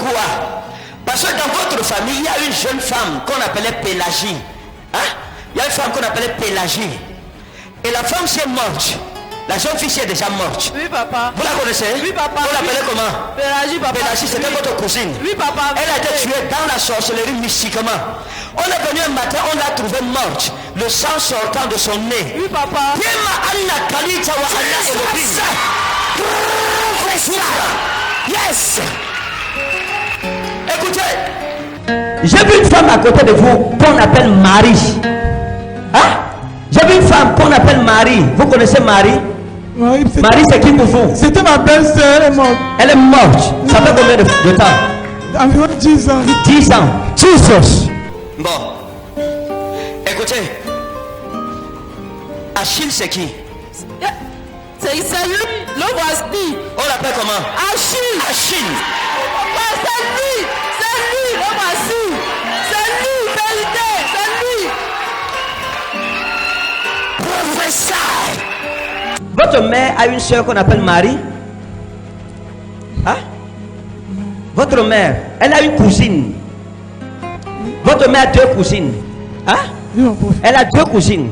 Pourquoi? Parce que dans votre famille, il y a une jeune femme qu'on appelait Pélagie. Hein? Il y a une femme qu'on appelait Pélagie. Et la femme s'est morte. La jeune fille est déjà morte. Oui, papa. Vous la connaissez? Oui, papa. Vous l'appelez comment? Pélagie, papa. Pélagie, c'était votre cousine. Oui, papa. Elle a été tuée dans la sorcellerie mystiquement. On est venu un matin, on l'a trouvée morte. Le sang sortant de son nez. Oui, papa. Yes. Écoutez, j'ai vu une femme à côté de vous qu'on appelle Marie. Hein? J'ai vu une femme qu'on appelle Marie. Vous connaissez Marie? Oui, Marie, c'est qui pour vous? C'était ma belle-sœur, elle est morte. Elle est morte. Ça fait combien de temps? Environ 10 ans. 10 ans. Jesus. Bon. Écoutez. Achille, c'est qui? C'est lui. Le voici. On l'appelle comment? Achille. Achille. Ouais, c'est lui. C'est lui. Le voici. C'est lui. Vérité. C'est lui. Professeur. Votre mère a une soeur qu'on appelle Marie. Hein? Votre mère, elle a une cousine. Votre mère a 2 cousines. Hein? Elle a 2 cousines.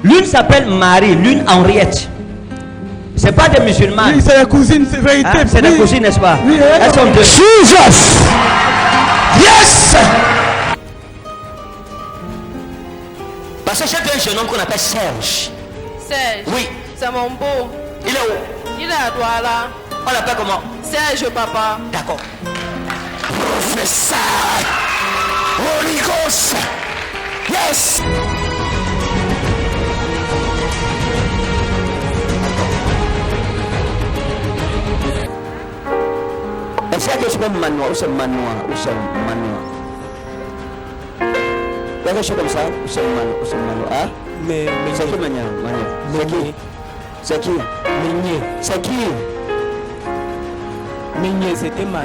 L'une s'appelle Marie, l'une Henriette. C'est pas des musulmans. Oui, c'est la cousine, c'est vérité. Hein? C'est des cousines, n'est-ce pas? Oui, elles sont 2. Jesus! Yes! Parce que j'ai un jeune homme qu'on appelle Serge. Serge. Oui. C'est mon beau. Il est où? Il est à Douala. On l'appelle comment? Serge, papa. D'accord. Professeur Holy Ghost. Yes. Est-ce que c'est manoir ou c'est manoir ou c'est manoir? Il y a quelque chose comme ça ou c'est manoir? Hein? Mais c'est qui manoir? C'est qui? C'est qui? Migné. C'est qui? Migné, il était ma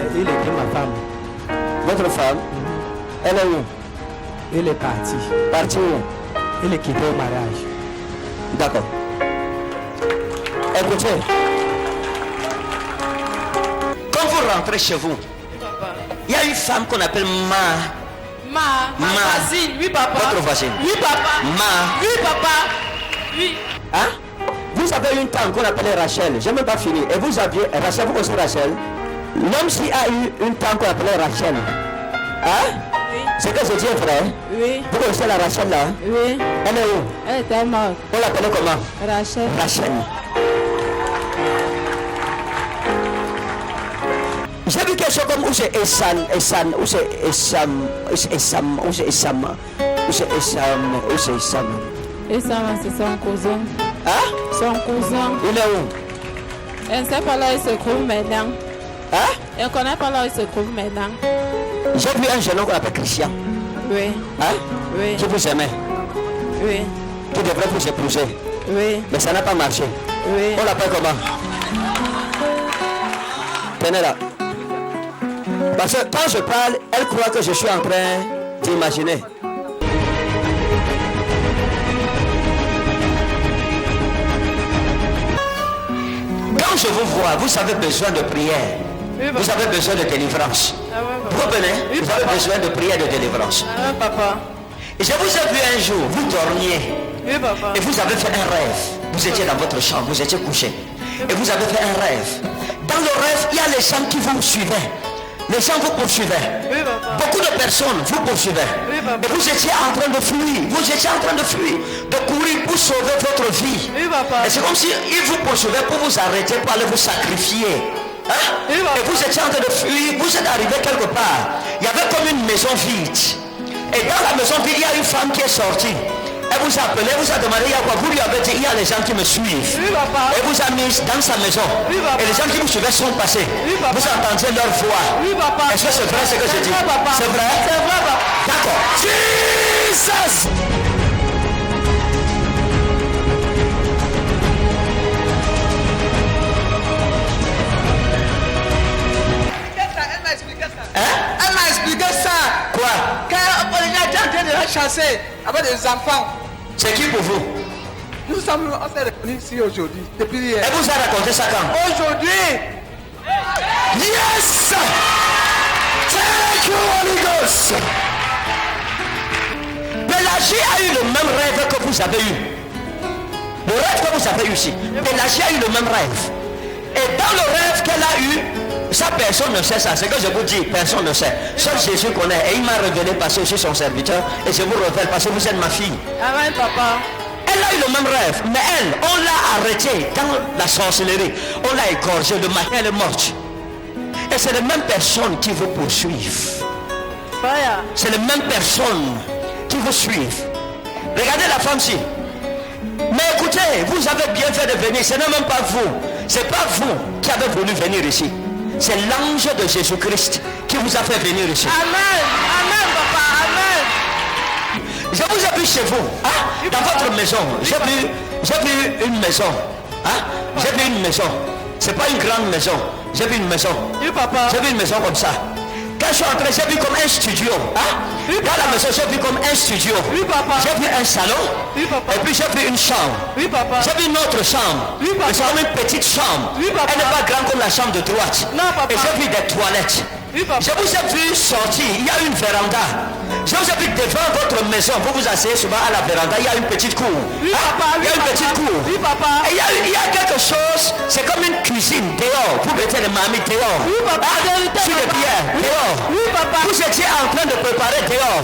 femme. Votre femme? Elle est où? Elle est partie. Partie où? Elle est quittée au mariage. D'accord. Écoutez. Quand vous rentrez chez vous, il y a une femme qu'on appelle Ma voisine. Oui, papa. Votre voisine. Oui, papa. Ma. Oui, papa. Oui. Hein? Vous avez une tante qu'on appelait Rachel. Je n'ai même pas fini. Et vous aviez Rachel, vous connaissez Rachel? L'homme s'y a eu une tante qu'on appelait Rachel. Hein? Oui. C'est que je dis vrai? Oui. Vous connaissez la Rachel là? Oui. Elle est où? Elle était morte. On l'appelait comment? Rachel. Rachel. J'ai vu quelque chose comme où c'est Essam, où c'est Essam, où c'est Essam, où c'est Essam, où c'est Essam, où c'est Essam. Essam, c'est son cousin. Hein? Son cousin. Il est où? Elle ne sait pas là où il se trouve maintenant. Hein? Elle ne connaît pas là où il se trouve maintenant. J'ai vu un jeune homme qu'on appelle Christian. Oui. Hein? Oui. Qui vous aimait. Oui. Qui devrait vous épouser. Oui. Mais ça n'a pas marché. Oui. On l'appelle comment? Tenez là. Parce que quand je parle, elle croit que je suis en train d'imaginer. Quand je vous vois, vous avez besoin de prière. Oui, vous avez besoin de délivrance. Ah ouais, vous comprenez? Oui, vous papa. avez besoin de prière de délivrance. Ah ouais, papa. Et je vous ai vu un jour, vous dormiez. Oui, papa. Et vous avez fait un rêve. Vous étiez dans votre chambre, vous étiez couché. Et vous avez fait un rêve. Dans le rêve, il y a les gens qui vous suivaient. Les gens vous poursuivaient. Oui, papa. Beaucoup de personnes vous poursuivaient. Oui, papa. Et vous étiez en train de fuir. Vous étiez en train de fuir. De courir pour sauver votre vie. Oui, papa. Et c'est comme si ils vous poursuivaient pour vous arrêter, pour aller vous sacrifier. Hein? Oui, papa. Et vous étiez en train de fuir. Vous êtes arrivé quelque part. Il y avait comme une maison vide. Et dans la maison vide, il y a une femme qui est sortie. Elle vous a appelé, vous a demandé il y a quoi. Vous lui avez dit il y a les gens qui me suivent. Oui, papa. Et vous a mis dans sa maison. Oui, papa. Et les gens qui vous suivaient sont passés. Oui, papa. Vous entendiez leur voix. Oui, papa. Est-ce que c'est vrai ce que je dis? C'est vrai, papa. C'est vrai? C'est vrai, papa. D'accord. Jesus! Elle m'a expliqué ça. Quoi? Quand on est en train de la chasser avec des enfants. C'est qui pour vous? Nous sommes on s'est réunis ici aujourd'hui, depuis hier. Elle vous a raconté ça quand? Aujourd'hui, Yes! Pélagie a eu le même rêve que vous avez eu. Le rêve que vous avez eu ici. Pélagie a eu le même rêve. Et dans le rêve qu'elle a eu, ça personne ne sait ça. C'est que je vous dis, personne ne sait. Seul Jésus connaît. Et il m'a révélé parce que je suis son serviteur. Et je vous révèle parce que vous êtes ma fille. Amen, papa. Elle a eu le même rêve. Mais elle, on l'a arrêtée dans la sorcellerie. On l'a égorgée. Le matin, elle est morte. Et c'est les mêmes personnes qui vous poursuivent. Frère. C'est les mêmes personnes qui vous suivent. Regardez la femme-ci. Mais écoutez, vous avez bien fait de venir. Ce n'est même pas vous. C'est pas vous qui avez voulu venir ici. C'est l'ange de Jésus-Christ qui vous a fait venir ici. Amen. Amen, papa. Amen. Je vous ai vu chez vous, hein, dans votre maison. J'ai vu une maison. Hein? J'ai vu une maison. C'est pas une grande maison. J'ai vu une maison. Oui, papa. J'ai vu une maison comme ça. Quand je suis entré, j'ai vu comme un studio. Hein? Oui, dans la maison, j'ai vu comme un studio. Oui, papa. J'ai vu un salon. Oui, papa. Et puis j'ai vu une chambre. Oui, papa. J'ai vu une autre chambre. Oui, papa. C'est comme une petite chambre. Oui, papa. Elle n'est pas grande comme la chambre de droite. Non, papa. Et j'ai vu des toilettes. Oui, papa. Je vous ai vu sortir. Il y a une véranda. Je vous ai vu devant votre maison. Vous vous asseyez souvent à la véranda. Il y a une petite cour. Oui, papa. Il y a une petite cour. Oui, papa. Et il y a quelque chose. C'est comme une cuisine dehors. Vous mettez les mamies dehors. Oui, papa. Sur les pierres dehors. Oui, papa. Vous étiez en train de préparer dehors.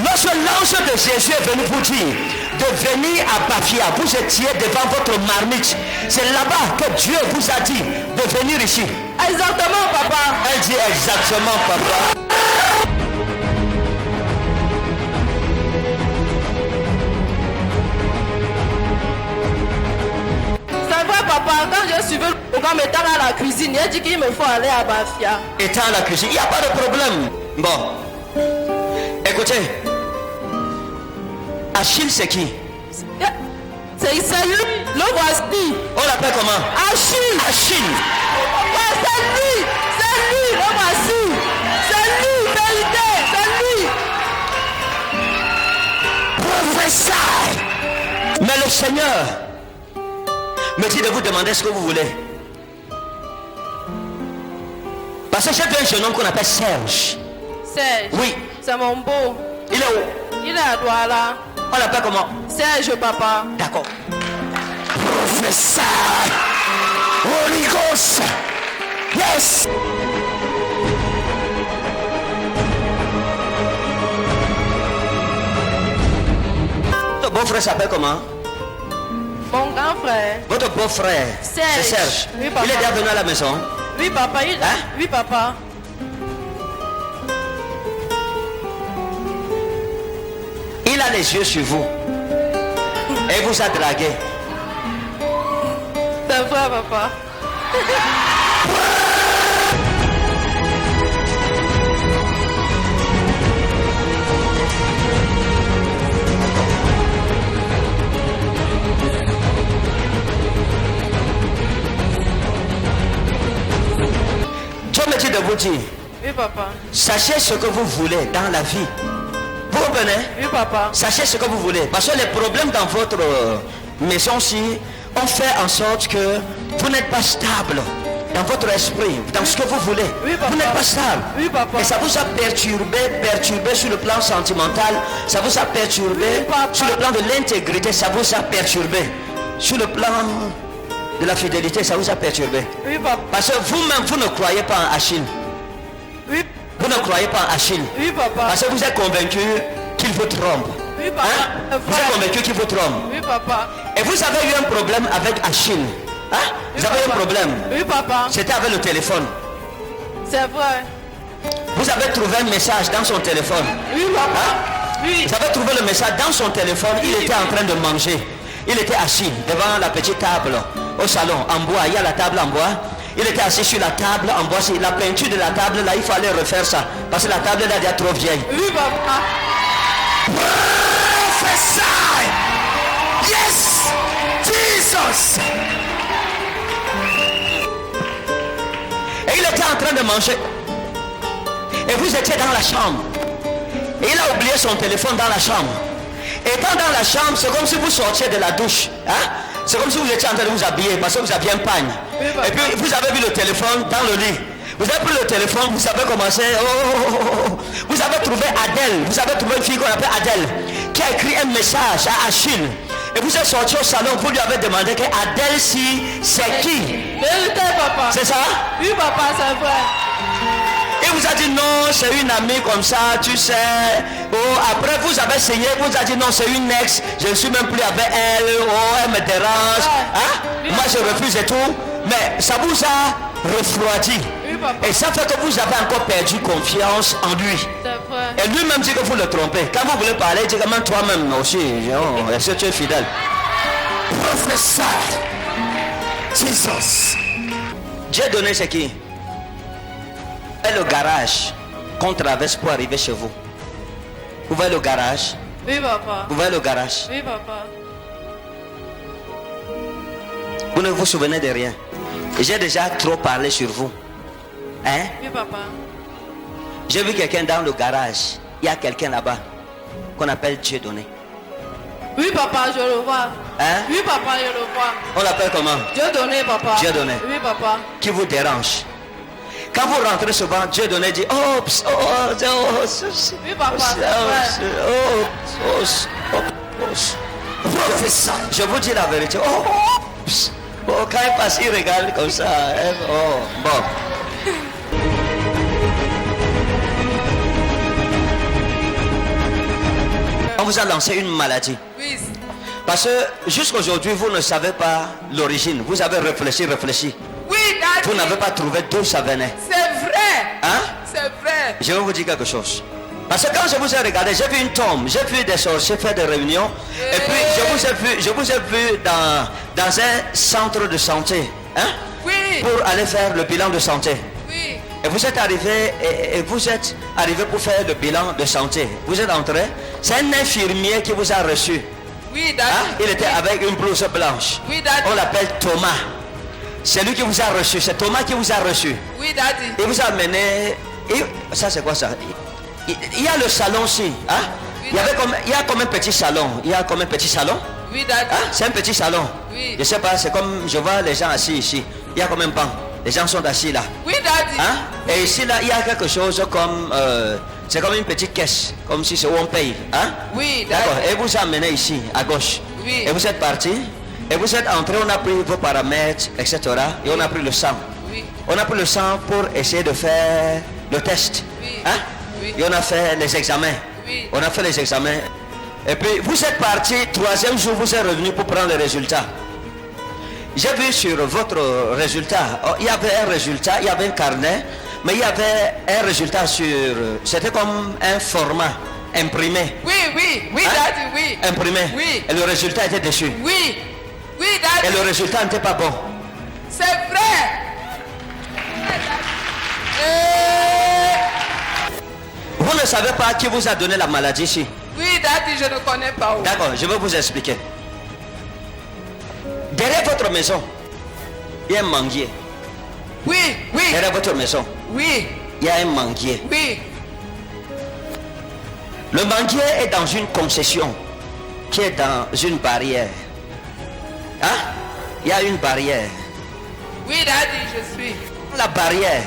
Lorsque l'ange de Jésus est venu vous dire de venir à Bafia, vous étiez devant votre marmite. C'est là-bas que Dieu vous a dit de venir ici. Exactement, papa. Elle dit exactement, papa. C'est vrai, papa. Quand je suivais le programme étant à la cuisine, il a dit qu'il me faut aller à Bafia. Étant à la cuisine, il n'y a pas de problème. Bon. Écoutez. Achille, c'est qui? C'est lui. Le voici. On l'appelle comment? Achille. Achille. Ouais, c'est lui. C'est lui. Le voici. C'est lui. Vérité. C'est lui. Professeur. Mais le Seigneur me dit de vous demander ce que vous voulez. Parce que j'ai vu un jeune homme qu'on appelle Serge. Serge. Oui. C'est mon beau. Il est où? Il est à Douala. On l'appelle comment? Serge, papa. D'accord. Professeur. Holy Ghost. Yes. Votre beau-frère s'appelle comment? Mon grand frère. Votre beau-frère. Serge. C'est Serge. Oui, papa. Il est déjà venu à la maison. Oui, papa. Hein? Oui, papa. Il a les yeux sur vous. Et vous a dragué. C'est vrai, papa. Dieu me dit de vous dire, Oui, papa. sachez ce que vous voulez dans la vie. Vous comprenez? Oui, papa. Sachez ce que vous voulez. Parce que les problèmes dans votre maison-ci ont fait en sorte que vous n'êtes pas stable dans votre esprit, dans ce que vous voulez. Oui, papa. Vous n'êtes pas stable. Oui, papa. Et ça vous a perturbé sur le plan sentimental. Ça vous a perturbé Oui, papa. sur le plan de l'intégrité. Ça vous a perturbé sur le plan de la fidélité. Ça vous a perturbé. Oui, papa. Parce que vous-même, vous ne croyez pas en Achille. Oui, Vous ne croyez pas en Achille. oui, papa. Parce que vous êtes convaincu qu'il vous trompe. Oui, papa. Hein? Vous êtes convaincu qu'il vous trompe. Oui, papa. Et vous avez eu un problème avec Achille. Hein? Vous avez eu un problème. Oui, papa. C'était avec le téléphone. C'est vrai. Vous avez trouvé un message dans son téléphone. Oui, papa. Hein? Oui. Vous avez trouvé le message dans son téléphone. Il était en train de manger. Il était assis devant la petite table au salon en bois. Il y a la table en bois. Il était assis sur la table en bois. La peinture de la table là, il fallait refaire ça. Parce que la table là est déjà trop vieille. Oui, papa. Prophesy! Yes! Jesus! Et il était en train de manger. Et vous étiez dans la chambre. Et il a oublié son téléphone dans la chambre. Étant dans la chambre, c'est comme si vous sortiez de la douche. Hein? C'est comme si vous étiez en train de vous habiller parce que vous aviez un pagne. Oui, papa. Et puis vous avez vu le téléphone dans le lit. Vous avez pris le téléphone, vous avez commencé. Vous avez trouvé Adèle. Vous avez trouvé une fille qu'on appelle Adèle qui a écrit un message à Achille. Et vous êtes sorti au salon, vous lui avez demandé que Adèle, si c'est qui? Vérité, papa. C'est ça? Oui, papa, c'est vrai. Et vous a dit non, c'est une amie comme ça, tu sais. Oh, après vous avez essayé, vous a dit non, c'est une ex, je ne suis même plus avec elle, oh, elle me dérange. Hein? Moi je refuse et tout. Mais ça vous a refroidi. Oui, papa. Et ça fait que vous avez encore perdu confiance en lui. C'est vrai. Et lui-même dit que vous le trompez. Quand vous voulez parler, il dit que même toi-même aussi. Oh, est-ce que tu es fidèle? Professeur Jesus. Dieu donné c'est qui? Et le garage qu'on traverse pour arriver chez vous. Vous voyez le garage? Oui, papa. Vous voyez le garage? Oui, papa. Vous ne vous souvenez de rien. J'ai déjà trop parlé sur vous. Hein? Oui, papa. J'ai vu quelqu'un dans le garage. Il y a quelqu'un là-bas qu'on appelle Dieu donné. Oui, papa, je le vois. Hein? Oui, papa, je le vois. On l'appelle comment? Dieu donné, papa. Dieu donné. Oui, papa. Qui vous dérange. Quand vous rentrez souvent, Dieu donné dit oh, pss, oh, oh, oh, Oui, papa, c'est vrai. Professeur, je vous dis la vérité. Oh, oh, pss, oh, quand il passe, il regarde comme ça. Hein? Oh, bon. On vous a lancé une maladie. Oui. Parce que jusqu'aujourd'hui, vous ne savez pas l'origine. Vous avez réfléchi. Oui, daddy. Vous n'avez pas trouvé d'où ça venait. C'est vrai. Hein? C'est vrai. Je vais vous dire quelque chose. Parce que quand je vous ai regardé, j'ai vu une tombe, j'ai vu des sorciers faire des réunions. Et puis je vous ai vu dans un centre de santé. Hein? Oui. Pour aller faire le bilan de santé. Oui. Et vous êtes arrivé pour faire le bilan de santé. Vous êtes entré. C'est un infirmier qui vous a reçu. Oui, daddy. Hein? Il était avec une blouse blanche. Oui, daddy. On l'appelle Thomas. C'est lui qui vous a reçu. C'est Thomas qui vous a reçu. Oui, daddy. Il vous a amené. Ça c'est quoi ça? Il y a le salon aussi. Hein? Oui, Il y a comme un petit salon. Il y a comme un petit salon. Oui, daddy. Hein? C'est un petit salon. Oui. Je sais pas, c'est comme je vois les gens assis ici. Il y a comme un banc. Les gens sont assis là. Oui, daddy. Hein? Et ici là, il y a quelque chose comme c'est comme une petite caisse, comme si c'est où on paye. Hein? Oui, D'accord. daddy. Et vous a amené ici, à gauche. Oui. Et vous êtes parti. Et vous êtes entré, on a pris vos paramètres, etc. Et on a pris le sang. Oui. On a pris le sang pour essayer de faire le test. Oui. Hein? Oui. Et on a fait les examens. Oui. On a fait les examens. Et puis vous êtes parti, troisième jour, vous êtes revenu pour prendre les résultats. J'ai vu sur votre résultat, il y avait un résultat, il y avait un carnet, mais il y avait un résultat sur, c'était comme un format imprimé. Oui, oui, oui, Hein? daddy, oui. Imprimé. Oui. Et le résultat était dessus. Oui. Oui, Et daddy. le résultat n'était pas bon. C'est vrai. Vous ne savez pas qui vous a donné la maladie ici. Oui, daddy, je ne connais pas. Où. D'accord, je vais vous expliquer. Derrière votre maison, il y a un manguier. Oui, oui, Derrière votre maison, oui, il y a un manguier. oui. Le manguier est dans une concession qui est dans une barrière. Hein? Il y a une barrière. Oui, daddy, je suis. La barrière.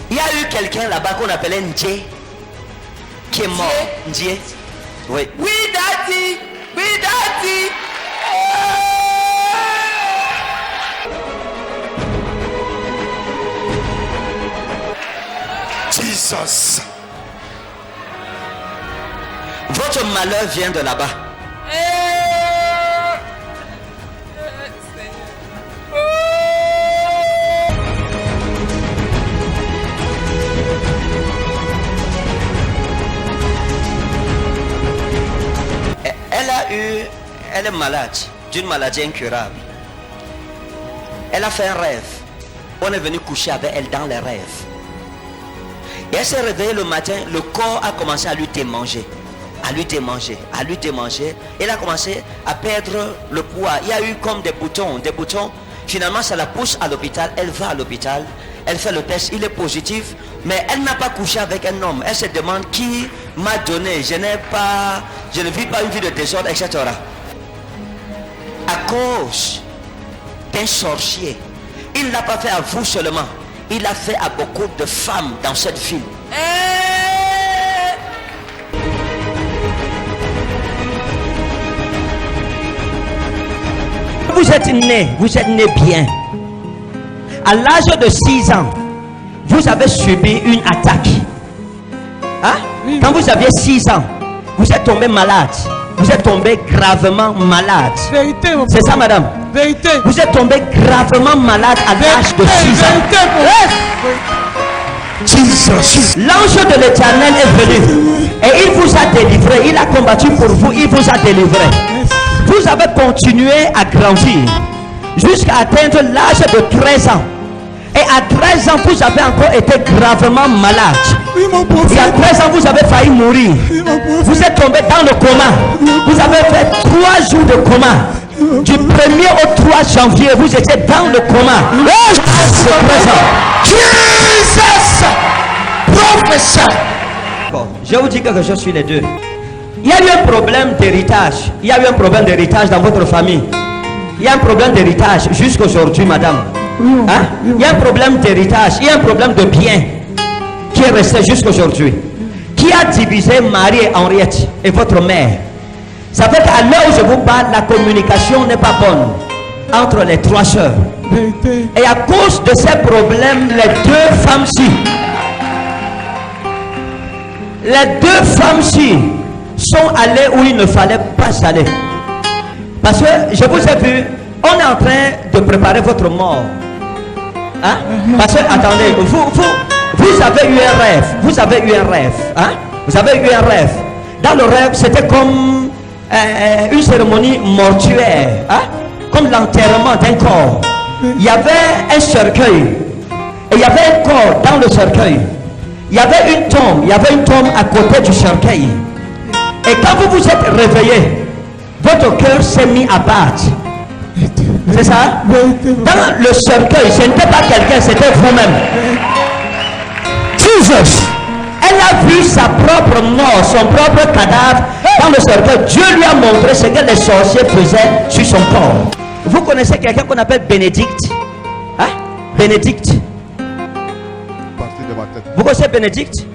Il y a eu quelqu'un là-bas qu'on appelait Ndje qui est mort. Ndje. Oui. Oui, daddy. Oui, daddy. Jesus. Votre malheur vient de là-bas. Elle est malade d'une maladie incurable. Elle a fait un rêve. On est venu coucher avec elle dans les rêves. Et elle s'est réveillée le matin, le corps a commencé à lui démanger. À lui démanger, à lui démanger. Elle a commencé à perdre le poids. Il y a eu comme des boutons, des boutons. Finalement, ça la pousse à l'hôpital. Elle va à l'hôpital. Elle fait le test, il est positif. Mais elle n'a pas couché avec un homme. Elle se demande qui m'a donné. Je ne vis pas une vie de désordre, etc. À cause d'un sorcier. Il ne l'a pas fait à vous seulement. il a fait à beaucoup de femmes dans cette ville. Vous êtes né bien. À l'âge de 6 ans, vous avez subi une attaque. Hein? Quand vous aviez 6 ans, vous êtes tombé malade. Vous êtes tombé gravement malade. Vérité, mon C'est ça, madame? Vérité. Vous êtes tombé gravement malade à l'âge de 6 ans. L'ange de l'Éternel est venu et il vous a délivré. Il a combattu pour vous, il vous a délivré. Vous avez continué à grandir jusqu'à atteindre l'âge de 13 ans. Et à 13 ans, vous avez encore été gravement malade. Oui, mon Et prophète. à 13 ans, vous avez failli mourir. Oui, mon prophète. Vous êtes tombé dans le coma. Vous avez fait 3 jours de coma. Du 1er au 3 janvier, vous étiez dans le coma. C'est présent. Jesus! Professeur. Bon, je vous dis quelque chose sur les deux. Il y a eu un problème d'héritage. Il y a eu un problème d'héritage dans votre famille. Il y a un problème d'héritage jusqu'aujourd'hui, madame. Hein? Il y a un problème d'héritage. Il y a un problème de bien qui est resté jusqu'aujourd'hui. Qui a divisé Marie et Henriette et votre mère? Ça fait qu'à l'heure où je vous parle, la communication n'est pas bonne entre les 3 sœurs. Vérité. Et à cause de ces problèmes, les deux femmes-ci sont allées où il ne fallait pas aller. Parce que je vous ai vu, on est en train de préparer votre mort. Hein? Parce que, attendez, vous avez eu un rêve. Vous avez eu un rêve. Hein? Vous avez eu un rêve. Dans le rêve, c'était comme une cérémonie mortuaire. Hein? Comme l'enterrement d'un corps. Il y avait un cercueil. Et il y avait un corps dans le cercueil. Il y avait une tombe à côté du cercueil. Et quand vous vous êtes réveillé, votre cœur s'est mis à battre. C'est ça? Dans le cercueil, ce n'était pas quelqu'un, c'était vous-même. Jesus! Elle a vu sa propre mort, son propre cadavre dans le cercueil. Dieu lui a montré ce que les sorciers faisaient sur son corps. Vous connaissez quelqu'un qu'on appelle Bénédicte? Hein? Bénédicte. Partie de ma tête. Vous connaissez Bénédicte?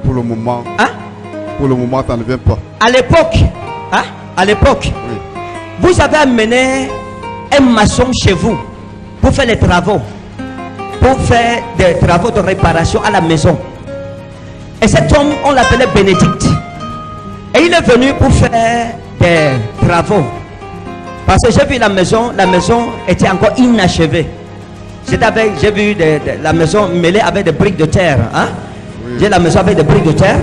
Pour le moment, Hein? ça ne vient pas. À l'époque, hein? À l'époque, Oui. vous avez amené un maçon chez vous pour faire les travaux, pour faire des travaux de réparation à la maison. Et cet homme, on l'appelait Bénédicte. Et il est venu pour faire des travaux. Parce que j'ai vu la maison était encore inachevée. J'ai vu la maison mêlée avec des briques de terre. Hein? Oui. J'ai la maison avec des briques de terre.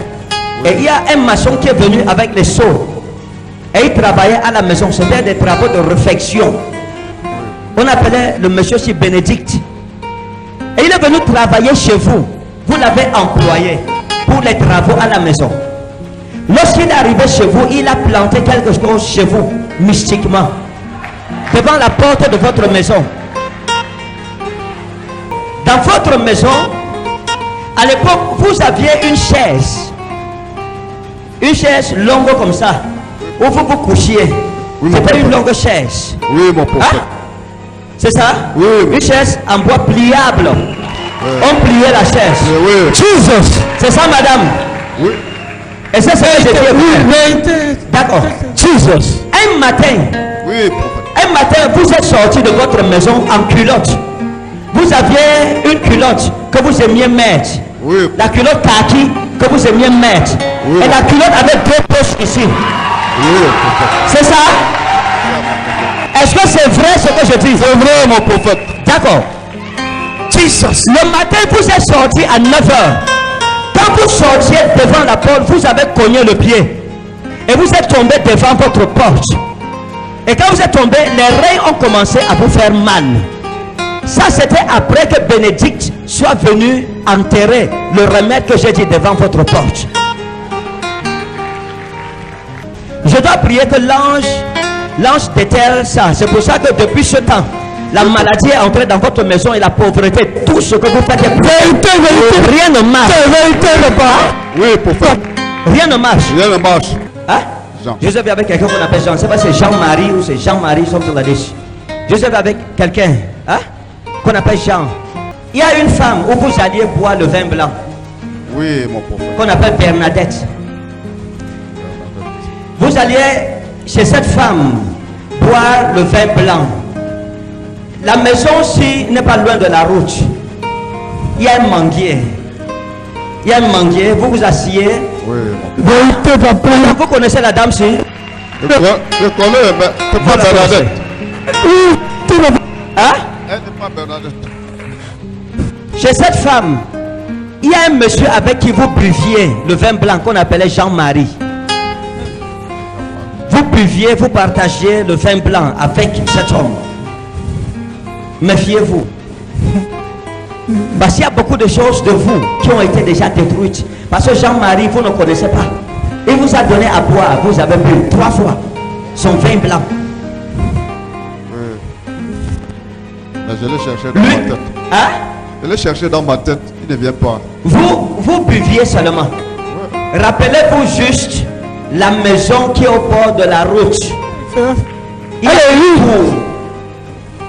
Et il y a un maçon qui est venu avec les seaux. Et il travaillait à la maison. C'était des travaux de réfection. On appelait le monsieur si Bénédicte. Et il est venu travailler chez vous. Vous l'avez employé pour les travaux à la maison. Lorsqu'il est arrivé chez vous, il a planté quelque chose chez vous, mystiquement. Devant la porte de votre maison. Dans votre maison, à l'époque, vous aviez une chaise. Une chaise longue comme ça. Où vous vous couchiez. Oui, C'était mon une prophète. longue chaise. Oui, mon prophète. Hein? C'est ça? Oui, oui. Une chaise en bois pliable. On pliait la chaise. Oui, oui. Jesus! C'est ça, madame? Oui. Et c'est ce que j'ai dit. Vérité. D'accord. Jesus! Un matin, Oui, prophète. vous êtes sorti de votre maison en culotte. Vous aviez une culotte que vous aimiez mettre. Oui. La culotte kaki que vous aimiez mettre. Oui. Et la culotte avait 2 poches ici. Oui, prophète. C'est ça? Est-ce que c'est vrai ce que je dis? C'est vrai, mon prophète. D'accord. Jesus. Le matin, vous êtes sorti à 9h. Quand vous sortiez devant la porte, vous avez cogné le pied. Et vous êtes tombé devant votre porte. Et quand vous êtes tombé, les reins ont commencé à vous faire mal. Ça, c'était après que Bénédicte soit venu enterrer le remède que j'ai dit devant votre porte. Je dois prier que l'ange déterre ça. C'est pour ça que depuis ce temps, la maladie est entrée dans votre maison et la pauvreté, tout ce que vous faites est vérité. Rien ne marche. Oui, prophète. Rien ne marche. Rien ne marche. Hein? Jean. Je suis avec quelqu'un qu'on appelle Jean. Je ne sais pas si c'est Jean-Marie ou c'est Jean-Marie, something like this. Je suis avec quelqu'un, hein, qu'on appelle Jean. il y a une femme où vous alliez boire le vin blanc, Oui, mon prophète. qu'on appelle Bernadette. Vous alliez chez cette femme boire le vin blanc. La maison-ci n'est pas loin de la route. Il y a un manguier. Il y a un manguier, vous vous asseyez. Oui, mon prophète. Vous connaissez la dame-ci? Je connais, mais c'est pas Bernadette. Hein? Elle n'est pas Bernadette. Chez cette femme, il y a un monsieur avec qui vous buviez le vin blanc qu'on appelait Jean-Marie. Vous buviez, vous partagiez le vin blanc avec cet homme. Méfiez-vous. Parce qu'il y a beaucoup de choses de vous qui ont été déjà détruites. Parce que Jean-Marie, vous ne connaissez pas. Il vous a donné à boire, vous avez bu 3 fois son vin blanc. Oui. Mais je l'ai cherché dans Lui, ma tête. hein? Je l'ai cherché dans ma tête. Il ne vient pas. Vous buviez seulement. Ouais. Rappelez-vous juste la maison qui est au bord de la route. Il y a une cour.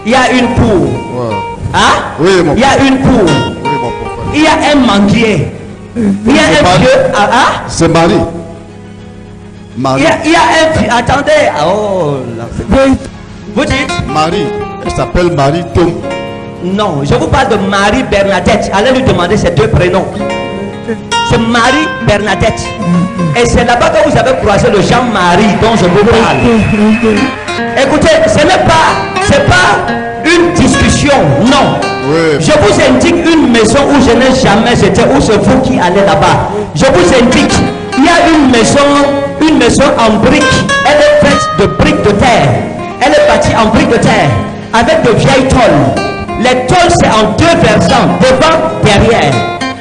Il y a une cour. Ouais. Hein? Oui, mon Il y a une cour. Oui, mon prophète. Il y a un manguier. Il y a un Marie. vieux. Ah, hein? C'est Marie. Marie. Il y a un vieux. Attendez. Oh, là. Vous dites? Marie. Elle s'appelle Marie Tom. Non, je vous parle de Marie Bernadette. Allez lui demander ses 2 prénoms. C'est Marie Bernadette. Et c'est là-bas que vous avez croisé le Jean-Marie dont je vous parle. Écoutez, ce n'est pas, c'est pas une discussion, non. Oui. Je vous indique une maison où je n'ai jamais été, où c'est vous qui allez là-bas. Je vous indique, il y a une maison en briques. Elle est faite de briques de terre. Elle est bâtie en briques de terre avec de vieilles tôles. Les tôles, c'est en 2 versants, devant, derrière.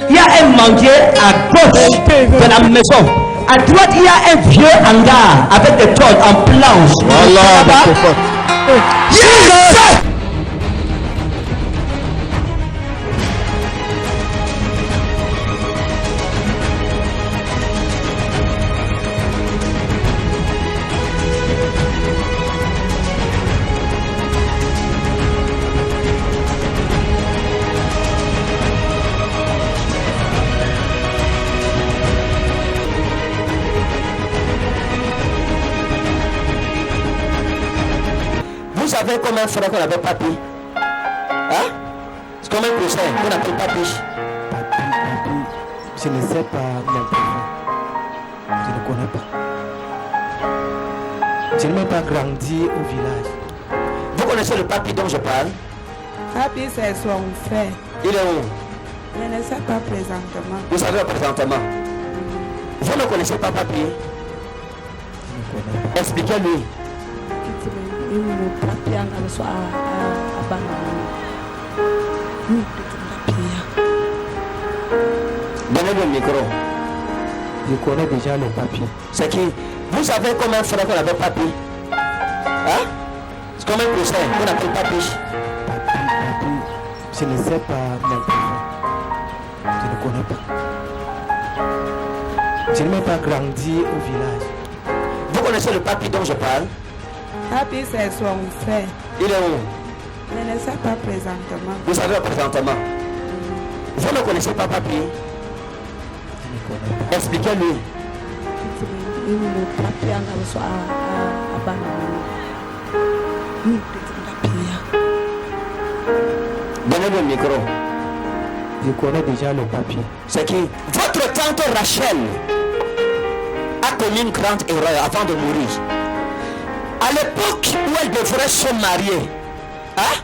Il y a un manguier à gauche de la maison. À droite, il y a un vieux hangar avec des tôles en planche. Voilà, mon Là-bas. prophète. Yes! Vous savez comment un frère qu'on appelle papi? Hein? C'est comme un cousin qu'on appelle papi. Je ne sais pas, mon prophète. Je ne connais pas. Je n'ai même pas grandi au village. Vous connaissez le papi dont je parle? Papi, c'est son frère. Il est où? Je ne sais pas présentement. Vous savez présentement. Vous ne connaissez pas papi? Je ne connais pas. Expliquez-lui. Papi, on a soit à Donnez le micro. Je connais déjà le papier. C'est qui? Vous savez comment un frère qu'on appelle papi? Hein? C'est comme un cousin qu'on appelle papi. Papi, je ne sais pas, mon prophète. Je ne connais pas. Je n'ai même pas grandi au village. Vous connaissez le papi dont je parle? Papi, c'est son frère. Il est où? Je ne sais pas présentement. Vous savez présentement. Vous ne connaissez pas papi? Je ne connais pas. Expliquez-lui. Papi, on a soit à Donnez le micro. Je connais déjà le papier. C'est qui? Votre tante Rachel a commis une grande erreur avant de mourir. À l'époque où elle devrait se marier, hein?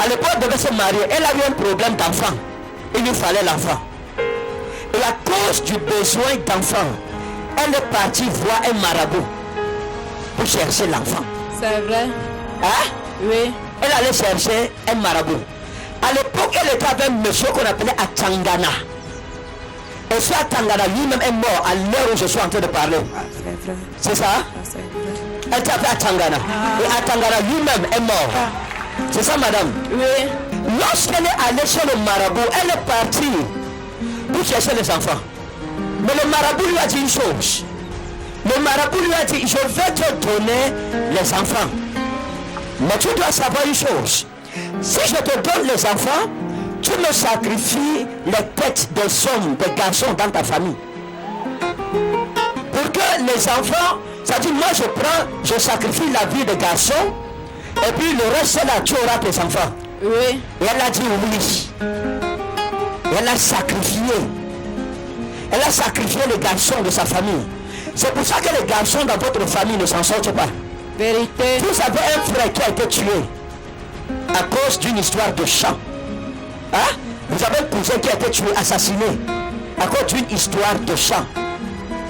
À l'époque où elle devait se marier, elle a eu un problème d'enfant. Il lui fallait l'enfant. Et à cause du besoin d'enfant, elle est partie voir un marabout pour chercher l'enfant. C'est vrai? Hein? Oui. Elle allait chercher un marabout. À l'époque, elle était avec un monsieur qu'on appelait Atangana. Et ce Atangana lui-même est mort à l'heure où je suis en train de parler. Ah, c'est vrai. C'est ça? Ah, c'est vrai. Elle était avec Atangana. Et Atangana lui-même est mort. C'est ça, madame? Oui. Lorsqu'elle est allée chez le marabout, elle est partie pour chercher les enfants. Mais le marabout lui a dit une chose. Le marabout lui a dit, je vais te donner les enfants. Mais tu dois savoir une chose. Si je te donne les enfants, tu me sacrifies les têtes des hommes, des garçons dans ta famille. Pour que les enfants, ça dit moi je sacrifie la vie des garçons et puis le reste c'est là, tu auras tes enfants. Oui. Et elle a dit oui. Et elle a sacrifié. Elle a sacrifié les garçons de sa famille. C'est pour ça que les garçons dans votre famille ne s'en sortent pas. Vérité. Vous avez un frère qui a été tué à cause d'une histoire de chant. Hein? Vous avez un cousin qui a été tué, assassiné à cause d'une histoire de chant.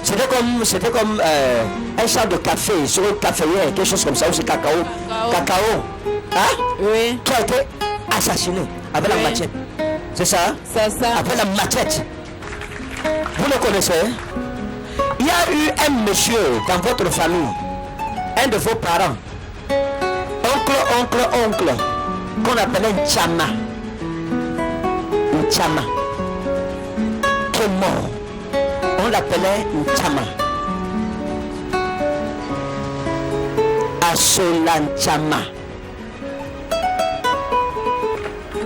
C'était comme un champ de café sur une caféière, quelque chose comme ça, ou c'est cacao. Hein? Oui. Qui a été assassiné avec la machette. C'est ça? C'est ça. Avec la machette. Vous le connaissez? Il y a eu un monsieur dans votre famille, un de vos parents, oncle, qu'on appelait un Chama. Un Chama. Qui est mort. On l'appelait un Chama. Asolan Chama.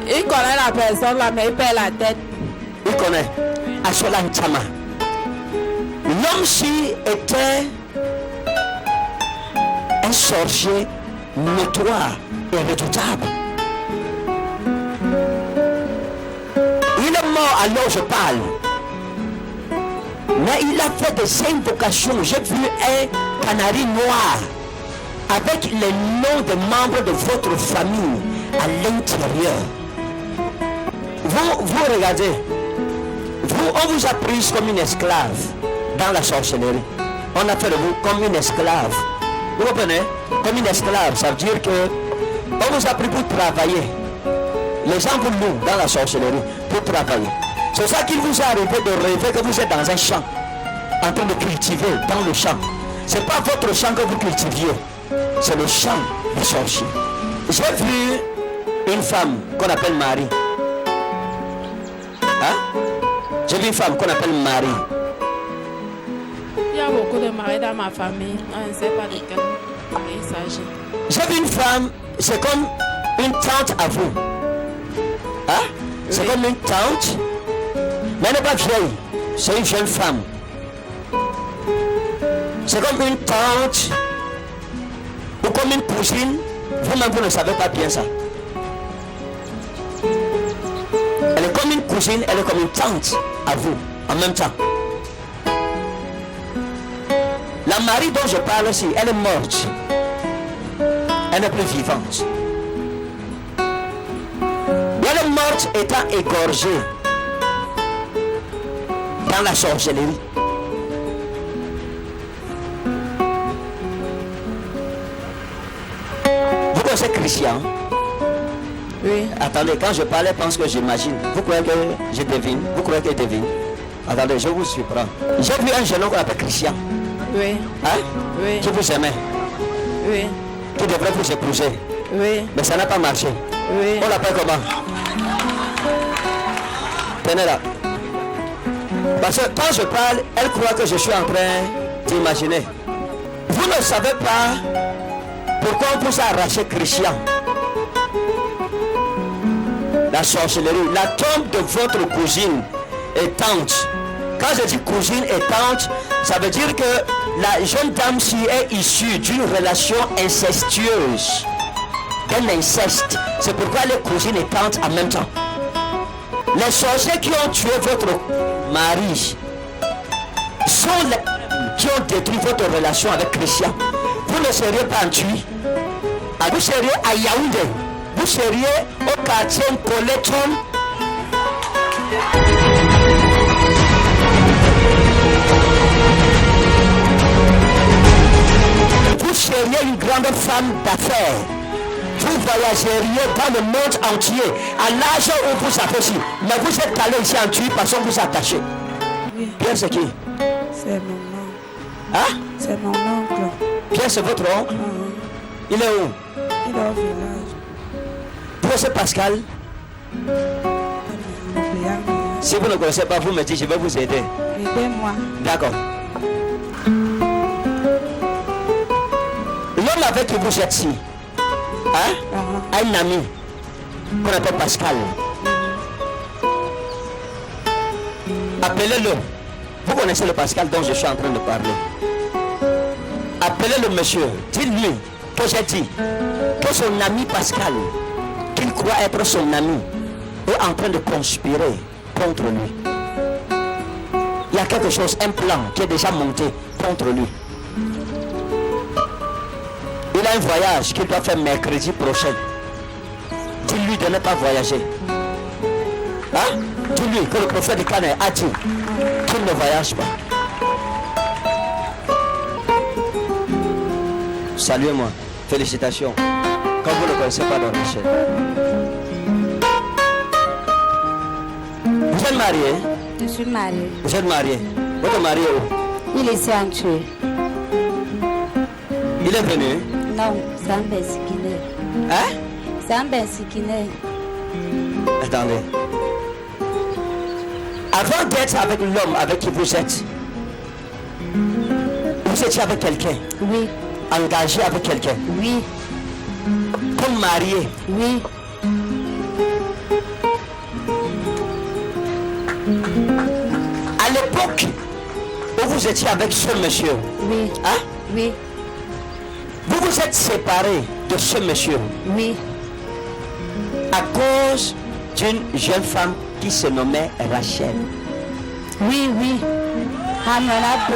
Il connaît la personne là, mais il perd la tête. Il connaît. Asolan Chama. L'homme-ci était un sorcier notoire et redoutable. Il est mort alors je parle. Mais il a fait des invocations. J'ai vu un canari noir avec les noms des membres de votre famille à l'intérieur. Vous regardez. On vous a pris comme une esclave dans la sorcellerie. On a fait de vous comme une esclave. Vous comprenez? Comme une esclave, ça veut dire que on vous a pris pour travailler. Les gens vous louent dans la sorcellerie pour travailler. C'est ça qu'il vous a arrivé de rêver que vous êtes dans un champ, en train de cultiver dans le champ. C'est pas votre champ que vous cultiviez, c'est le champ des sorciers. J'ai vu une femme qu'on appelle Marie. Hein? J'ai vu une femme qu'on appelle Marie. Il y a beaucoup de maris dans ma famille. On ne sait pas de quel il s'agit. J'ai vu une femme, c'est comme une tante à vous. Hein? C'est Oui. comme une tante, mais elle n'est pas vieille. C'est une jeune femme. C'est comme une tante ou comme une cousine. Vous-même, vous ne savez pas bien ça. Elle est comme une cousine, elle est comme une tante à vous, en même temps. La Marie dont je parle aussi, elle est morte. Elle n'est plus vivante. Elle est morte étant égorgée dans la sorcellerie. Vous connaissez Christian? Oui. Attendez, quand je parlais, pense que j'imagine. Vous croyez que je devine? Vous croyez que je devine? Attendez, je vous surprends. J'ai vu un jeune homme qu'on appelle Christian. Oui. Hein? Oui. Qui vous aimait, Oui. qui devrait vous épouser. Oui. Mais ça n'a pas marché. Oui. On l'appelle comment? Tenez là. Parce que quand je parle, elle croit que je suis en train d'imaginer. Vous ne savez pas pourquoi on vous a arraché Christian. La sorcellerie, la tombe de votre cousine et tante. Quand je dis cousine et tante, ça veut dire que la jeune dame-ci est issue d'une relation incestueuse. Un inceste. C'est pourquoi elle est cousine et tante en même temps. Les sorciers qui ont tué votre mari sont les qui ont détruit votre relation avec Christian. Vous ne seriez pas en Tui. Vous seriez à Yaoundé. Vous seriez au quartier Coleton. Vous seriez une grande femme d'affaires. Vous voyageriez dans le monde entier à l'âge où vous avez aussi. Mais vous êtes allé ici en Tui parce qu'on vous a attaché. Oui. Pierre, c'est qui? C'est mon oncle. Hein? C'est mon oncle. Pierre, c'est votre oncle? Il est où? Il est au village. Vous c'est Pascal? Si vous ne connaissez pas, vous me dites, je vais vous aider. Aidez-moi. D'accord. L'homme avec qui vous êtes ici, hein? Un ami qu'on appelle Pascal. Appelez-le. Vous connaissez le Pascal dont je suis en train de parler. Appelez le monsieur. Dites-lui que j'ai dit que son ami Pascal, qu'il croit être son ami, est en train de conspirer contre lui. Il y a quelque chose, un plan qui est déjà monté contre lui. Il a un voyage qu'il doit faire mercredi prochain. Dis-lui de ne pas voyager. Hein? Dis-lui que le prophète de Canet a dit qu'il ne voyage pas. Saluez-moi. Félicitations. Comme vous ne le connaissez pas dans la chaîne. Vous êtes marié? Je suis mariée. Vous êtes marié? Votre mari est où? Il est ici en Turquie. Il est venu? Non, c'est un Bensikiné. Hein? C'est un Bensikiné. Attendez. Avant d'être avec l'homme avec qui vous êtes, vous étiez avec quelqu'un? Oui, Engagé avec quelqu'un? oui, Comme marié? oui. À l'époque où vous étiez avec ce monsieur, Oui, hein? oui, Vous vous êtes séparé de ce monsieur oui, à cause d'une jeune femme qui se nommait Rachel. oui, oui. Aménapo.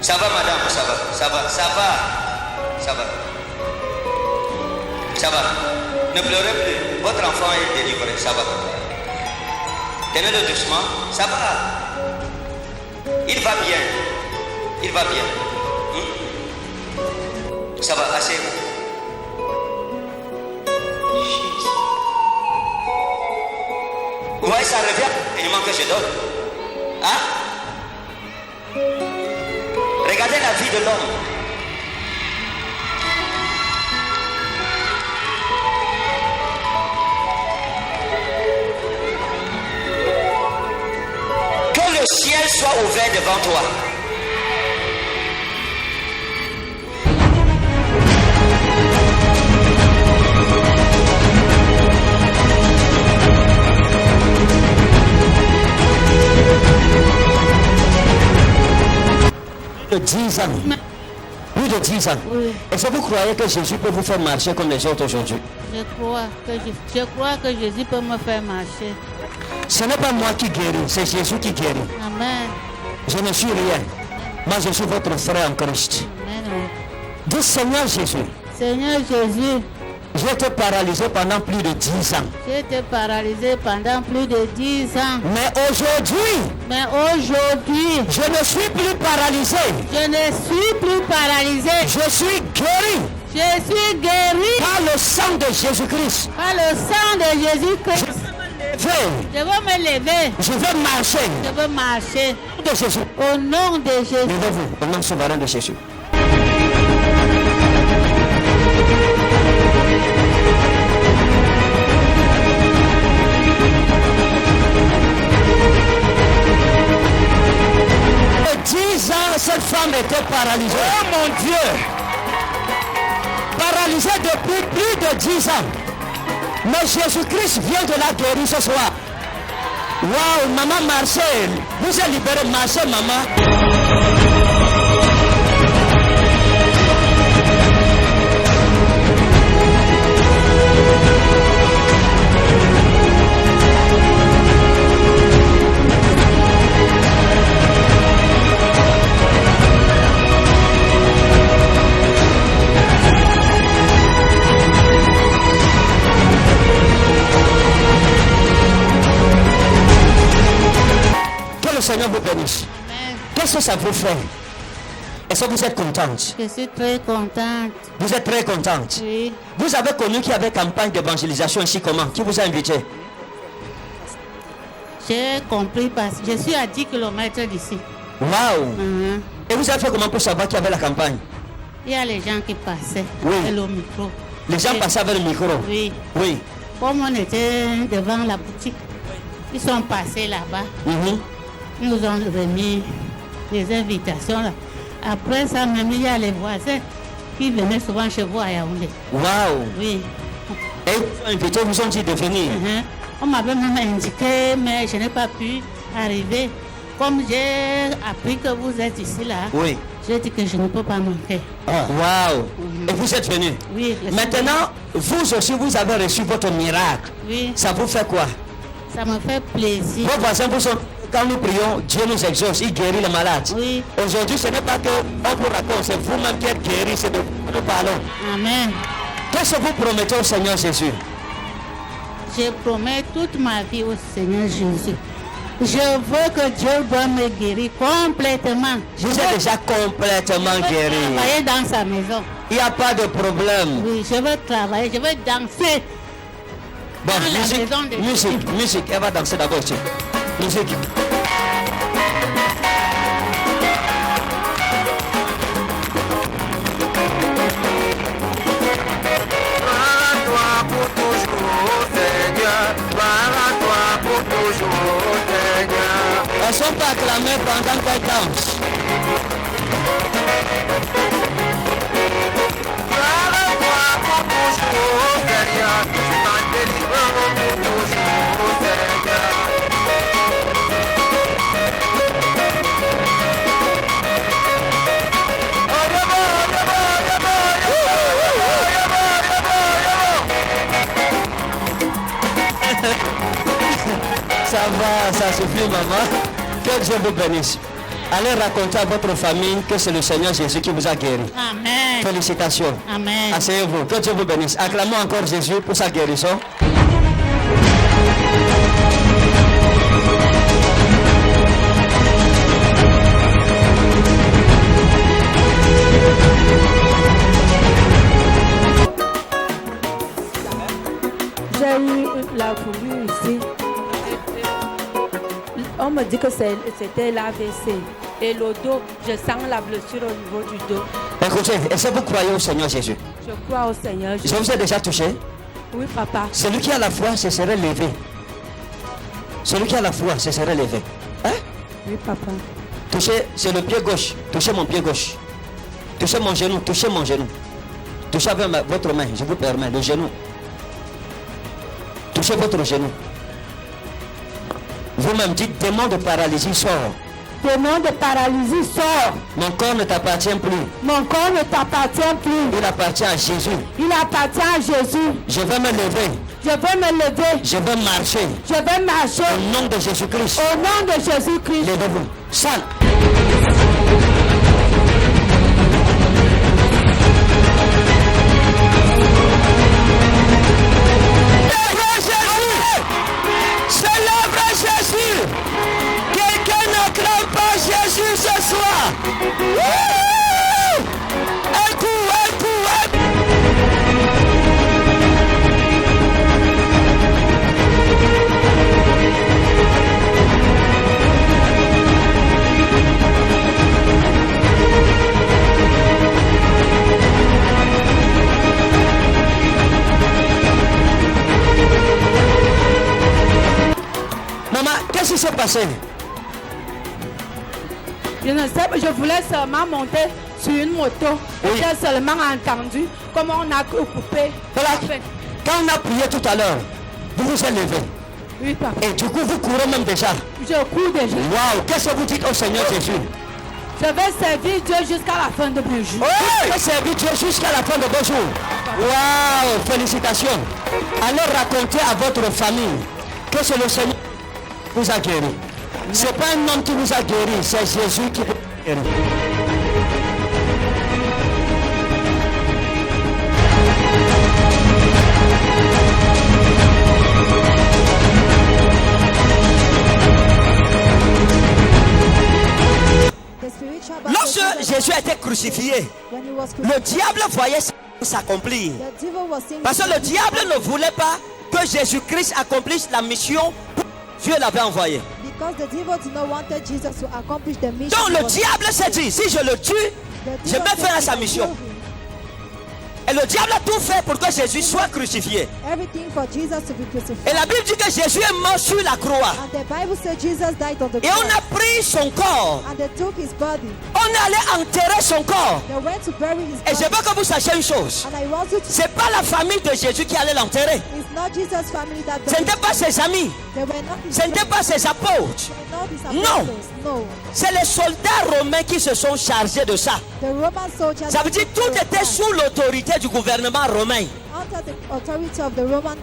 Ça va madame, ça va. Ça va. Ne pleurez plus. Votre enfant est délivré, ça va. Tenez-le doucement, ça va. Il va bien. Ça va, asseyez-vous. Vous voyez, ça revient. Il manque que je donne. Hein? Regardez la vie de l'homme. Que le ciel soit ouvert devant toi. De 10 ans. Plus de 10 ans. Oui. Est-ce que vous croyez que Jésus peut vous faire marcher comme les autres aujourd'hui? Je crois que Jésus peut me faire marcher. Ce n'est pas moi qui guéris, c'est Jésus qui guérit. Amen. Je ne suis rien. Moi, je suis votre frère en Christ. Amen. Dis Seigneur Jésus, Seigneur Jésus, j'ai été paralysé pendant plus de 10 ans. j'ai été paralysé pendant plus de 10 ans. Mais Mais aujourd'hui, je ne suis plus paralysé. je ne suis plus paralysé. Je suis guéri Je suis guéri par le sang de Jésus-Christ. par le sang de Jésus-Christ. Je veux me lever. Je vais marcher. Je veux marcher. De Jésus. Au nom de Jésus. Levez-vous au nom souverain de Jésus. Et 10 ans, cette femme était paralysée. Oh mon Dieu! Paralysée depuis plus de 10 ans. Mais Jésus-Christ vient de la guérir ce soir. Waouh, maman Marcel, vous êtes libérée, Marcel, maman. Que le Seigneur vous bénisse. Amen. Qu'est-ce que ça vous fait? Est-ce que vous êtes contente? Je suis très contente. Vous êtes très contente. Oui. Vous avez connu qu'il y avait campagne d'évangélisation ici comment? Qui vous a invité? J'ai compris parce que je suis à 10 km d'ici. Waouh! Mhm. Et vous avez fait comment pour savoir qu'il y avait la campagne? Il y a les gens qui passaient Oui. avec le micro. Les gens Et- passaient avec le micro. Oui. Oui. Comme on était devant la boutique, ils sont passés là-bas. Mhm. Ils nous ont remis des invitations là. Après ça, même il y a les voisins qui venaient souvent chez vous à Yaoundé. Waouh! Oui. Et ils vous ont invité, vous ont dit de venir. Mhm. On m'avait même indiqué, mais je n'ai pas pu arriver. Comme j'ai appris que vous êtes ici là, Oui. j'ai dit que je ne peux pas manquer. Waouh! Et vous êtes venu. Oui. le Maintenant, vous aussi, vous avez reçu votre miracle. Seigneur- Oui, Ça vous fait quoi? ça me fait plaisir. Vos voisins vous sont... Quand nous prions, Dieu nous exauce, il guérit les malades. Oui. Aujourd'hui, ce n'est pas que on vous raconte, c'est vous-même qui êtes guéri, c'est de nous parlons. Amen. Qu'est-ce que vous promettez au Seigneur Jésus? Je promets toute ma vie au Seigneur Jésus. Je veux que Dieu doit me guérir complètement. Je Vous veux êtes déjà complètement guéri. travailler dans sa maison. Il n'y a pas de problème. Oui, je veux travailler, je veux danser. Bon, Dans la musique, maison de musique. Elle va danser d'abord ici. Musique. Elles ne sont pas acclamées pendant qu'elles dansent. Ça va, ça suffit, maman. Que Dieu vous bénisse. Allez raconter à votre famille que c'est le Seigneur Jésus qui vous a guéri. Amen. Félicitations. Amen. Asseyez-vous. Que Dieu vous bénisse. Acclamons encore Jésus pour sa guérison. J'ai eu la fourrure ici. On me dit que c'était l'AVC. Et le dos, je sens la blessure au niveau du dos. Écoutez, est-ce que vous croyez au Seigneur Jésus? Je crois au Seigneur Je Jésus. vous ai déjà touché. Oui, papa. Celui qui a la foi se serait levé. Celui qui a la foi se serait levé. Hein? Oui, papa. Touchez, c'est le pied gauche. Touchez mon pied gauche. Touchez mon genou. Touchez mon genou. Touchez avec votre main. Je vous permets. Le genou. Touchez votre genou. Vous-même dites, démon de paralysie, sort. Démon de paralysie, sort. Mon corps ne t'appartient plus. Mon corps ne t'appartient plus. Il appartient à Jésus. Il appartient à Jésus. Je vais me lever. Je vais me lever. Je vais marcher. Je vais marcher. Au nom de Jésus-Christ. Au nom de Jésus-Christ. Levez-vous. Salle. Célèbre Jésus. Quelqu'un n'acclame pas Jésus ce soir. Un coup, un coup, un coup. Maman, qu'est-ce qui s'est passé? Je ne sais pas, je voulais seulement monter sur une moto. Oui. J'ai seulement entendu comment on a coupé. Voilà. Parfait. Quand on a prié tout à l'heure, vous vous êtes levé. Oui, papa. Et du coup, vous courez même déjà. Je cours déjà. Waouh, qu'est-ce que vous dites au Seigneur Jésus? Je vais servir Dieu jusqu'à la fin de mes jours. Oh, vous servir Dieu jusqu'à la fin de vos jours. Waouh, félicitations. Allez raconter à votre famille que c'est le Seigneur qui vous a guéri. Ce n'est pas un homme qui vous a guéri, c'est Jésus qui vous a guéri. Lorsque Jésus a été crucifié, le diable voyait s'accomplir. Parce que le diable ne voulait pas que Jésus-Christ accomplisse la mission que Dieu l'avait envoyé. Donc le diable s'est dit, si je le tue, je vais faire sa mission. Et le diable a tout fait pour que Jésus soit crucifié. Et la Bible dit que Jésus est mort sur la croix. Et on a pris son corps. On est allé enterrer son corps. Et je veux que vous sachiez une chose. Ce n'est pas la famille de Jésus qui allait l'enterrer. Ce n'était pas ses amis. Ce n'était pas ses apôtres. Non. C'est les soldats romains qui se sont chargés de ça. Ça veut dire que tout était sous l'autorité du gouvernement romain.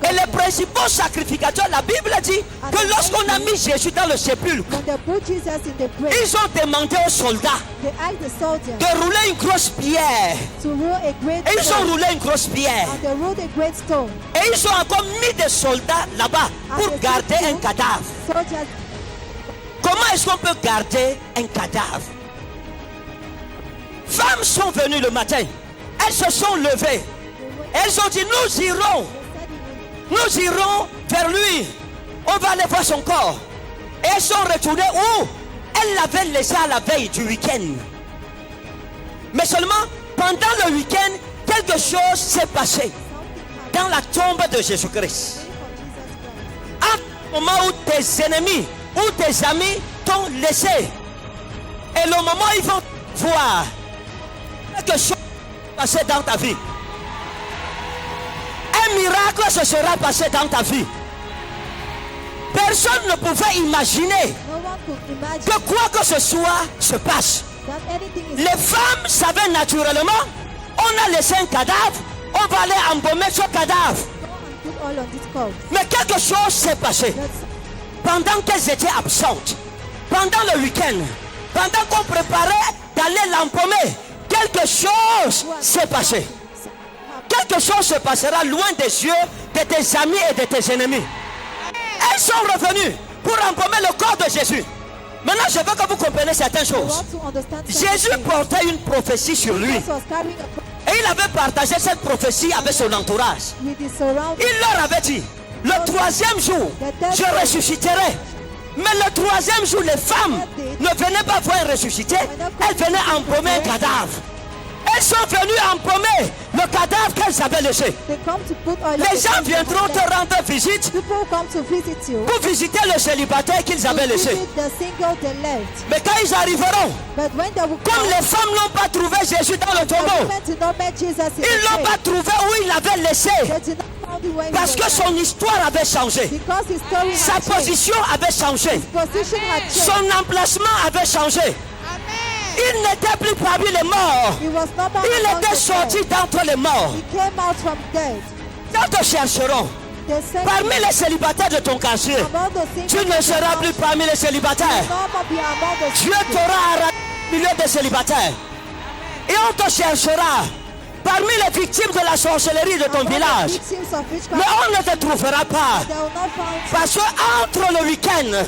Et les principaux sacrificateurs, la Bible dit que lorsqu'on a mis Jésus dans le sépulcre, ils ont demandé aux soldats de rouler une grosse pierre. Et ils ont roulé une grosse pierre. Et ils ont encore mis des soldats là-bas pour garder un cadavre. Comment est-ce qu'on peut garder un cadavre? Femmes sont venues le matin. Elles se sont levées. Elles ont dit, nous irons vers lui. On va aller voir son corps. Et elles sont retournées où elles l'avaient laissé à la veille du week-end. Mais seulement pendant le week-end, quelque chose s'est passé dans la tombe de Jésus-Christ. À un moment où tes ennemis ou tes amis t'ont laissé. Et le moment où ils vont voir quelque chose passer dans ta vie. Un miracle se sera passé dans ta vie. Personne ne pouvait imaginer que quoi que ce soit se passe. Les femmes savaient naturellement, on a laissé un cadavre, on va aller embaumer ce cadavre. Mais quelque chose s'est passé. Pendant qu'elles étaient absentes, pendant le week-end, pendant qu'on préparait d'aller l'embaumer, quelque chose s'est passé. Quelque chose se passera loin des yeux de tes amis et de tes ennemis. Elles sont revenues pour embaumer le corps de Jésus. Maintenant, je veux que vous compreniez certaines choses. Jésus portait une prophétie sur lui. Et il avait partagé cette prophétie avec son entourage. Il leur avait dit, le troisième jour, je ressusciterai. Mais le troisième jour, les femmes ne venaient pas voir ressusciter. Elles venaient embaumer un cadavre. Elles sont venues embaumer le cadavre qu'elles avaient laissé. Les gens viendront te rendre visite pour visiter le célibataire qu'ils avaient laissé. Mais quand ils arriveront, comme les femmes n'ont pas trouvé Jésus dans le tombeau, ils ne l'ont pas trouvé où il l'avait laissé. found it when he Parce que was son histoire avait changé. because his story Sa had changed. position avait changé. Position had changed. Son emplacement avait changé. Il n'était plus parmi les morts. He was not among Il the était sorti dead. d'entre les morts. He came out from dead. Quand te chercherons They said parmi les célibataires de ton quartier, among the singles, tu ne seras plus parmi les célibataires. no more be among the Dieu singles. t'aura arraché au milieu des célibataires. Et on te cherchera parmi les victimes de la sorcellerie de ton Among the village. victims of witchcraft, Mais on ne te trouvera pas. they will not find Parce que entre le week-end,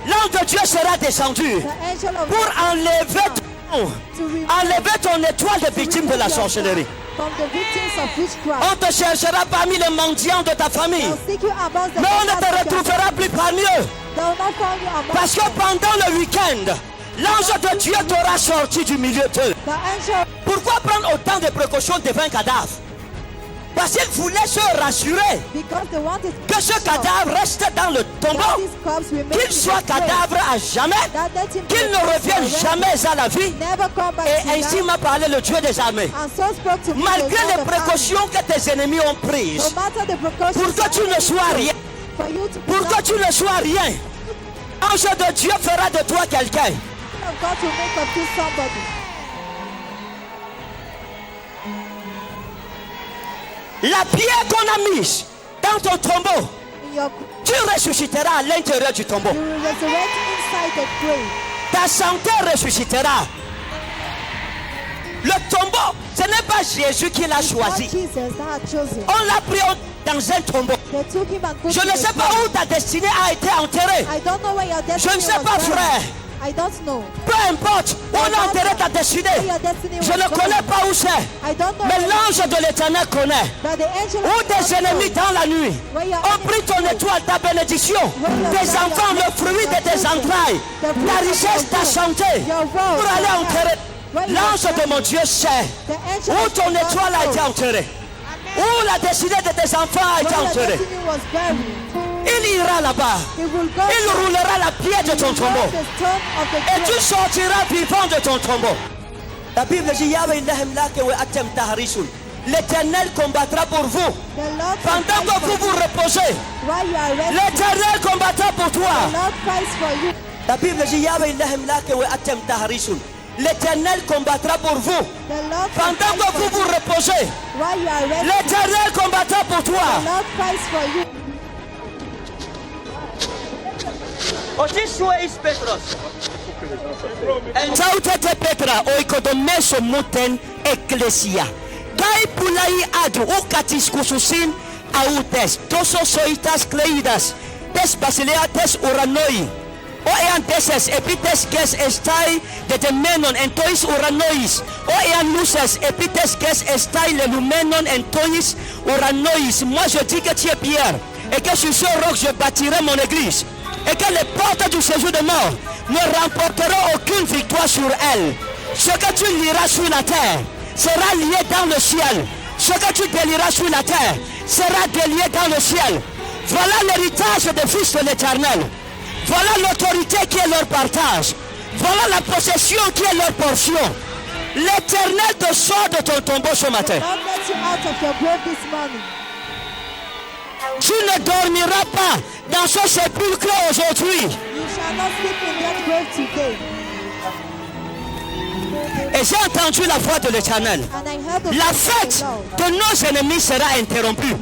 l'ange de Dieu sera descendu the angel of pour God enlever ton étoile de victime de la sorcellerie. from the victims of witchcraft. On te cherchera parmi les mendiants de ta famille. They'll seek you amongst the Mais on ne members te of your retrouvera plus parmi eux. family. They will not find you amongst Parce que them. pendant le week-end, l'ange de Dieu t'aura sorti du milieu d'eux. The angel Pourquoi prendre autant de précautions devant un cadavre? Parce qu'il voulait se rassurer because they wanted que ce cadavre reste dans le tombeau, that this corpse remains qu'il in soit the grave, cadavre à jamais, that let him qu'il ne be revienne forever, jamais à la vie. never come back Et to ainsi life. m'a parlé le Dieu des armées. And so spoke to me Malgré the les Lord of armies. précautions que tes ennemis ont prises, No matter the precautions pour que tu ne sois rien, for you to pour que tu ne sois rien, l'ange de Dieu fera de toi quelqu'un. of God to make up to somebody. La pierre qu'on a mise dans ton tombeau, In your, tu ressusciteras à l'intérieur du tombeau. you will resurrect inside the grave. Ta santé ressuscitera. Le tombeau, ce n'est pas Jésus qui l'a Not choisi. Jesus that had chosen. On l'a pris dans un tombeau. They took him and put Je him ne in sais a pas grave. où ta destinée a été enterrée. I don't know where your destiny Je ne sais was pas, buried. frère. I don't know. Peu importe où on a enterré ta destinée. Where your destiny Je was ne connais buried. pas où c'est. I don't know. Mais where- l'ange de l'éternel connaît. But the angel Où of tes God ennemis knows. dans la nuit Where your ont pris ton étoile, ta bénédiction, tes enfants, le fruit de tes entrailles, ta richesse, ta santé, pour aller enterrer. L'ange de mon Dieu sait The angel où of ton God étoile a été knows enterrée, où la destinée de tes enfants a été where your enterrée. destiny was buried. Il ira là-bas. He will go Il roulera la pierre de ton to tombeau. the stone of the Et tu grave. sortiras vivant de ton tombeau. La Bible dit Yahweh Ilahem lake wa atem taharisun. L'Éternel combattra pour vous. The Lord Pendant fights que for vous vous you. reposez, While you are resting, l'Éternel combattra pour the toi. Lord fights for you. La Bible dit Yahweh Ilahem lake wa atem taharisun. L'Éternel combattra pour vous. The Lord Pendant fights que vous for vous you. reposez, While you are resting, l'Éternel combattra pour the toi. Lord fights for you. Odysseus Petros. Sautate Petra oikodomeso muten ecclesia. Kai pulai adu ukatis kususin autes toso soitas kleidas tes basilea tes uranoi. O ean teses epites kes estai de temenon entois uranois. O ean luces epites kes estai le lumenon entois uranois. Moi je dis que tu es Pierre et que sur ce roc je bâtirai mon église. Et que les portes du séjour de mort ne remporteront aucune victoire sur elle. Ce que tu liras sur la terre sera lié dans le ciel. Ce que tu délieras sur la terre sera délié dans le ciel. Voilà l'héritage des fils de l'Éternel. Voilà l'autorité qui est leur partage. Voilà la possession qui est leur portion. L'Éternel te sort de ton tombeau ce matin. God let you out of your grave this morning. Tu ne dormiras pas dans ce sépulcre aujourd'hui. You shall not sleep in that grave today. Et j'ai entendu la voix de l'Éternel. And I heard the La voice of fête the Lord. de nos ennemis sera interrompue.